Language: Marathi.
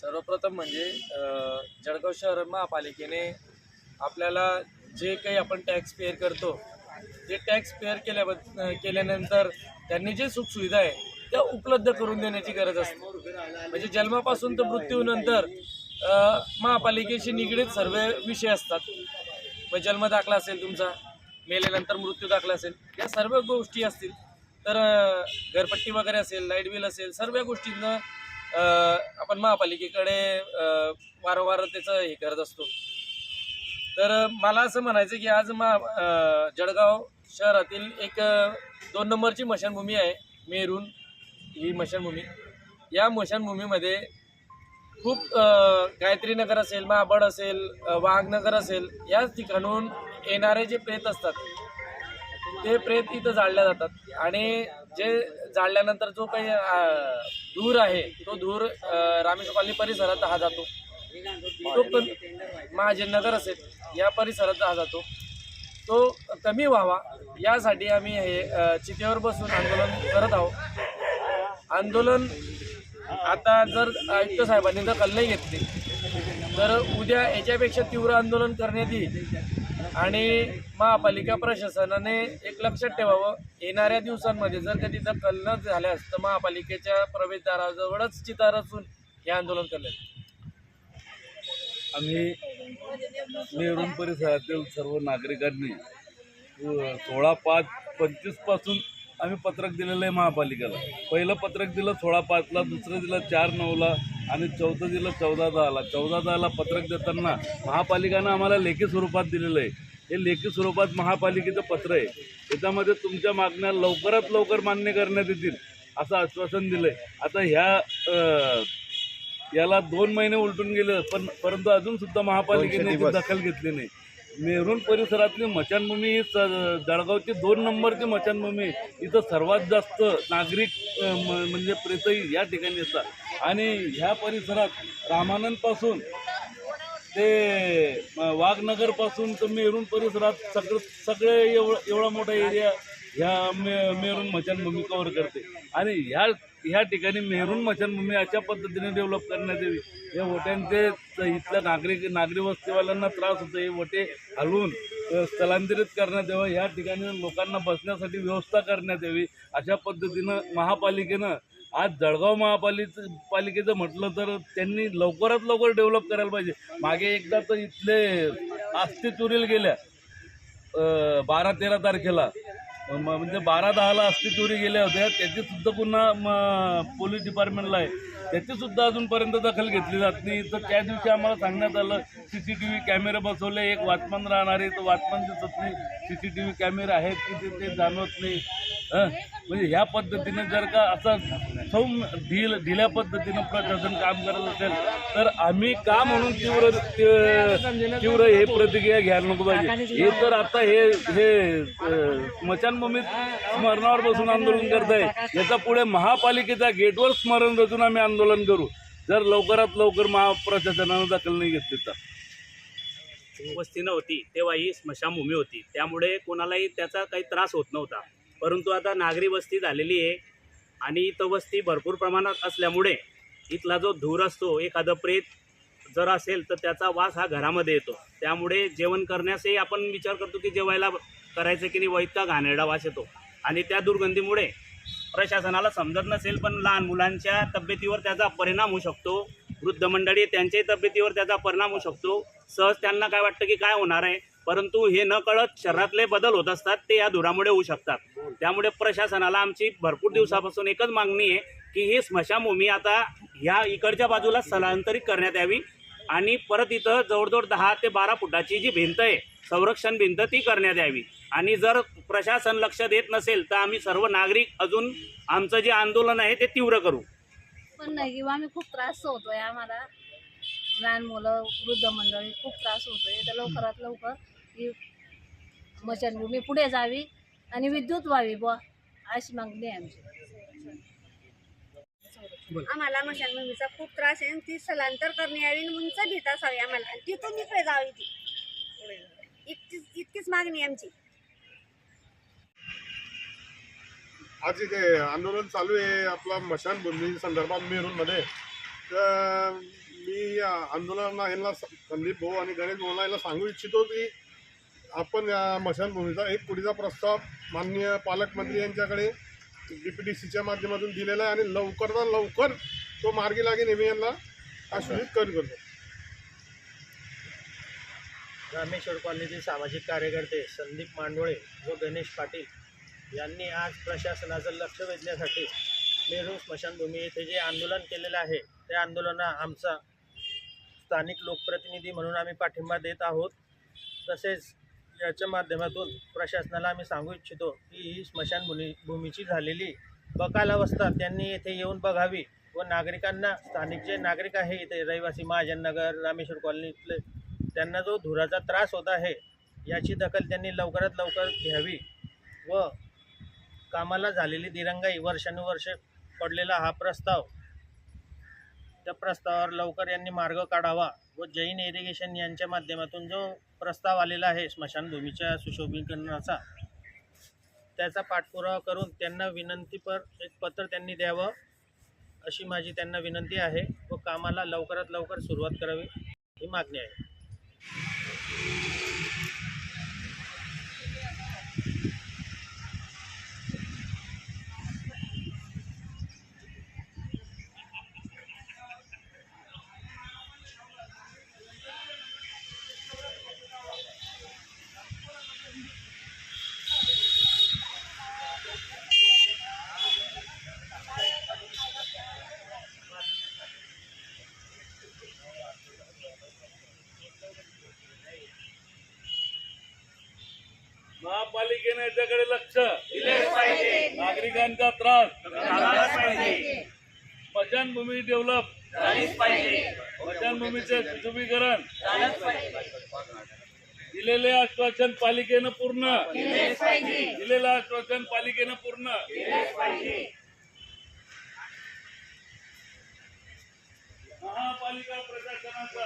सर्वप्रथम म्हणजे जळगाव शहर महापालिकेने आपल्याला जे काही आपण टॅक्स पेअर करतो ते टॅक्स पेअर केल्यानंतर त्यांनी जे सुखसुविधा आहे त्या उपलब्ध करून देण्याची गरज असते। म्हणजे जन्मापासून तर मृत्यूनंतर महापालिकेशी निगडीत सर्व विषय असतात। मग जन्म दाखला असेल तुमचा, मेल्यानंतर मृत्यू दाखला असेल, या सर्व गोष्टी असतील तर घरपट्टी वगैरे असेल, लाईट बिल असेल, सर्व गोष्टींना आपण महापालिकेकडे वारंवार त्याचं हे करत असतो। तर मला असं म्हणायचं की आज जळगाव शहरातील एक 2 नंबरची मशानभूमी आहे मेरून ही मशानभूमी। या मशानभूमीमध्ये खूप गायत्री नगर असेल, महाबळ असेल, वाघनगर असेल, या ठिकाणून येणारे जे प्रेत असतात ते प्रेत इथं जाळल्या जातात आणि जे जाळल्यानंतर जो काही धूर आहे तो धूर रामेश्वर कॉलनी परिसरात हा जातो, तो महाजननगर असेल या परिसरात हा जातो, तो कमी व्हावा यासाठी आम्ही हे चितेवर बसून आंदोलन करत आहोत। आंदोलन आता जर आयुक्त साहेबांनी दखल नाही घेतली तर उद्या याच्यापेक्षा तीव्र आंदोलन करण्यात येईल आणि महापालिका प्रशासनाने एक लक्षात ठेवावं, येणाऱ्या दिवसांमध्ये जर कधी दखल न झाल्यास तर महापालिकेच्या प्रवेशद्वाराजवळच चिता रचून हे आंदोलन करण्यात। आम्ही मेरून परिसरातील सर्व नागरिकांनी 16/5/25 पासून आम्ही पत्रक दिलेलं आहे महापालिकेला। पहिलं पत्रक दिलं 16/5ला, दुसरं दिलं 4/9ला आणि चौथं दिलं 14/10ला। 14/10ला पत्रक देताना महापालिकेनं आम्हाला लेखी स्वरूपात दिलेलं आहे। हे लेखी स्वरूपात महापालिकेचं पत्र आहे, त्याच्यामध्ये तुमच्या मागण्या लवकरात लवकर मान्य करण्यात येतील असं आश्वासन दिलं आहे। आता याला 2 महिने उलटून गेले परंतु अजूनसुद्धा महापालिकेने दखल घेतली नाही। मेरून परिसरातली मचानभूमी ही जळगावची 2 नंबरची मचानभूमी, इथं सर्वात जास्त नागरिक म्हणजे प्रेतही या ठिकाणी असतात आणि ह्या परिसरात रामानंदपासून ते वाघनगरपासून तर मेरून परिसरात सगळे एवढा मोठा एरिया ह्या मेरून मचानभूमी कव्हर करते आणि ह्या ठिकाणी मेरून मचानभूमी अशा पद्धतीने डेव्हलप करण्यात यावी। या वोट्यांचे इथल्या नागरी वस्तीवाल्यांना त्रास होतो, हे वोटे हलवून स्थलांतरित करण्यात यावं, या ठिकाणी लोकांना बसण्यासाठी व्यवस्था करण्यात यावी। अशा पद्धतीनं महापालिकेनं आज जळगाव महापालिकेचं म्हटलं तर त्यांनी लवकरात लवकर डेव्हलप करायला पाहिजे। मागे एकदा तर इथले आस्ती चोरीला गेल्या 12-13 तारखेला, म्हणजे 12-10ला आस्ती चोरी गेल्या होत्या, त्याचीसुद्धा पुन्हा पोलीस डिपार्टमेंटला आहे, त्याचीसुद्धा अजूनपर्यंत दखल घेतली जात नाही। तर त्या दिवशी आम्हाला सांगण्यात आलं CCTV कॅमेरे बसवले, एक वॉचमन राहणार आहे, तर वॉचमन दिसत नाही, CCTV कॅमेरे आहेत की ते जाणवत नाही। म्हणजे ह्या पद्धतीने जर का असं ढिल्या पद्धतीनं प्रशासन काम करत असेल तर आम्ही का म्हणून तीव्र हे प्रतिक्रिया घ्यायला नको पाहिजे। हे तर आता हे स्मशानभूमीत स्मरणावर बसून आंदोलन करत आहे, याचा पुढे महापालिकेच्या गेटवर स्मरण रचून आम्ही आंदोलन करू जर लवकरात लवकर महाप्रशासनानं दखल नाही घेतली तर। वस्ती नव्हती तेव्हा ही स्मशानभूमी होती, त्यामुळे कोणालाही त्याचा काही त्रास होत नव्हता। परंतु आता नागरी वस्ती झालेली आहे आणि इथं वस्ती भरपूर प्रमाणात असल्यामुळे इथला जो धूर असतो, एखादं प्रेत जर असेल तर त्याचा वास हा घरामध्ये येतो, त्यामुळे जेवण करण्यासही आपण विचार करतो की जेवायला करायचं की नाही, व इतका घाणेरडा वास येतो आणि त्या दुर्गंधीमुळे प्रशासनाला समजत नसेल पण लहान मुलांच्या तब्येतीवर त्याचा परिणाम होऊ शकतो, वृद्ध मंडळी त्यांच्याही तब्येतीवर त्याचा परिणाम होऊ शकतो। सहज त्यांना काय वाटतं की काय होणार आहे, परंतु हे न कळत शरीरातले बदल होत असतात, ते या धुरामुळे होऊ शकतात। त्यामुळे प्रशासनाला आमची भरपूर दिवसापासून एकच मागणी आहे की ही स्मशानभूमी आता ह्या इकडच्या बाजूला स्थलांतरित करण्यात यावी आणि परत इथं जवळजवळ 10 ते 12 फुटाची जी भिंत आहे, संरक्षण भिंत, ती करण्यात यावी। आणि जर प्रशासन लक्ष देत नसेल तर आम्ही सर्व नागरिक अजून आमचं जे आंदोलन आहे ते तीव्र करू। पण नाही किंवा आम्ही खूप त्रास होतोय, आम्हाला लहान मुलं, वृद्ध मंडळी खूप त्रास होतोय, तर लवकरात लवकर ही स्मशानभूमी पुढे जावी आणि विद्युत व्हावी बुवा अशी मागणी आहे आमची। आम्हाला स्मशानभूमीचा खूप त्रास आहे, ती स्थलांतर करणे यावी, उंच भिंत असावी आम्हाला, तिथून इकडे जावी ती, इतकीच मागणी आमची। आज इथे आंदोलन चालू आहे आपला स्मशानभूमी संदर्भात मेरूनमध्ये। तर आंदोलनाला यांना संदीप भाऊ आणि गणेश भाऊला याला सांगू इच्छितो की आपण या स्मशानभूमीचा एक कोटीचा प्रस्ताव माननीय पालकमंत्री यांच्याकडे DPDCच्या माध्यमातून दिलेला आहे आणि लवकरात लवकर तो मार्गी लागेल नेहमी यांना आश्वासित करतो. रामेश्वर कॉलनीतील सामाजिक कार्यकर्ते संदीप मांडोळे व गणेश पाटील यांनी आज प्रशासनाचं लक्ष वेधण्यासाठी नेहरू स्मशानभूमी येथे जे आंदोलन केलेलं आहे त्या आंदोलनाला आमचा स्थानिक लोकप्रतिनिधी म्हणून आम्ही पाठिंबा देत आहोत. तसेच याच्या माध्यमातून प्रशासनाला आम्ही सांगू इच्छितो की ही स्मशानभूमीची झालेली बकालावस्था त्यांनी येथे येऊन बघावी व नागरिकांना, स्थानिक जे नागरिक आहे इथे रहिवासी महाजननगर रामेश्वर कॉलनीतले, त्यांना जो धुराचा त्रास होत आहे याची दखल त्यांनी लवकरात लवकर घ्यावी व कामाला झालेली दिरंगाई, वर्षानुवर्ष पडलेला हा प्रस्ताव, त्या प्रस्तावावर लवकर यांनी मार्ग काढावा व जैन इरिगेशन यांच्या माध्यमातून जो प्रस्ताव आलेला आहे स्मशानभूमीच्या सुशोभीकरणाचा, त्याचा पाठपुरावा करून त्यांना विनंतीपर एक पत्र त्यांनी द्यावं अशी माझी त्यांना विनंती आहे व कामाला लवकरात लवकर सुरुवात करावी ही मागणी आहे. महापालिकेने याच्याकडे लक्ष दिलेच पाहिजे. नागरिकांचा त्रास झालाच पाहिजे. स्मशानभूमी डेव्हलप झालीच पाहिजे. स्मशानभूमीचे सुशोभीकरण झालंच पाहिजे. दिलेले आश्वासन पालिकेनं पूर्ण केलेच पाहिजे. दिलेलं आश्वासन पालिकेनं पूर्ण केलेच पाहिजे. महापालिका प्रशासनाचा